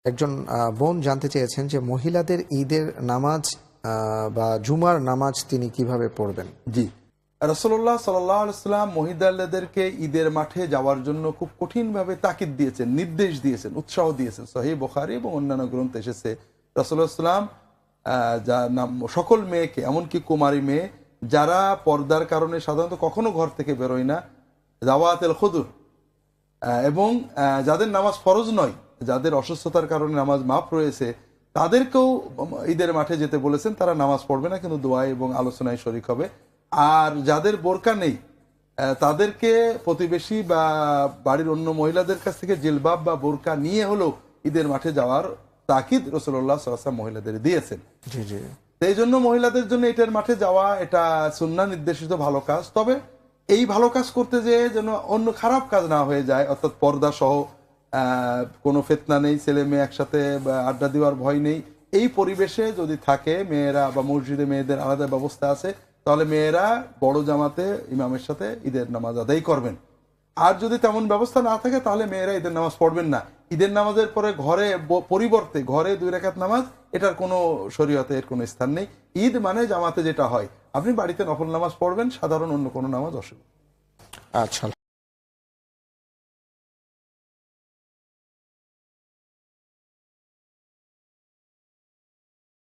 একজন বোন জানতে চেয়েছেন যে মহিলাদের ঈদের নামাজ বা জুমার নামাজ তিনি কিভাবে পড়বেন। জি, রাসূলুল্লাহ সাল্লাল্লাহু আলাইহি সাল্লাম মহিলাদেরকে ঈদের মাঠে যাওয়ার জন্য খুব কঠিনভাবে তাকিদ দিয়েছেন, নির্দেশ দিয়েছেন, উৎসাহ দিয়েছেন। সহিহ বুখারী এবং অন্যান্য গ্রন্থে এসেছে রাসূলুল্লাহ সাল্লাম সকল মেয়েকে, এমনকি কুমারী মেয়ে যারা পর্দার কারণে সাধারণত কখনো ঘর থেকে বেরোয় না, যাওয়াতুল খুদুর, এবং যাদের নামাজ ফরজ নয়, যাদের অসুস্থতার কারণে নামাজ মাফ রয়েছে, তাদেরকেও ঈদের মাঠে যেতে বলেছেন। তারা নামাজ পড়বে না, কিন্তু দোয়া এবং আলোচনায় শরিক হবে। আর যাদের বোরকা নেই তাদেরকে প্রতিবেশী বা বাড়ির অন্য মহিলাদের কাছ থেকে জিলবাব বা বোরকা নিয়ে হলেও ঈদের মাঠে যাওয়ার তাকিদ রাসূলুল্লাহ সাল্লাল্লাহু আলাইহি ওয়াসাল্লাম মহিলাদের দিয়েছেন। জি জি। এই জন্য মহিলাদের জন্য এটার মাঠে যাওয়া এটা সুন্নাহ নির্দেশিত ভালো কাজ। তবে এই ভালো কাজ করতে যেয়ে যেন অন্য খারাপ কাজ না হয়ে যায়, অর্থাৎ পর্দা সহ কোনো ফিতনা নেই, ছেলে মেয়ে একসাথে আড্ডা দেওয়ার ভয় নেই, এই পরিবেশে যদি থাকে মেয়েরা, বা মসজিদে মেয়েদের আলাদা ব্যবস্থা আছে, তাহলে মেয়েরা বড় জামাতে ইমামের সাথে ঈদের নামাজ আদায় করবেন। আর যদি তেমন ব্যবস্থা না থাকে তাহলে মেয়েরা ঈদের নামাজ পড়বেন না। ঈদের নামাজের পরে ঘরে পরিবর্তে ঘরে 2 রাকাত নামাজ, এটার কোনো শরীয়তে এর কোনো স্থান নেই। ঈদ মানে জামাতে যেটা হয়, আপনি বাড়িতে নফল নামাজ পড়বেন, সাধারণ অন্য কোনো নামাজ অসুবিধা। আচ্ছা।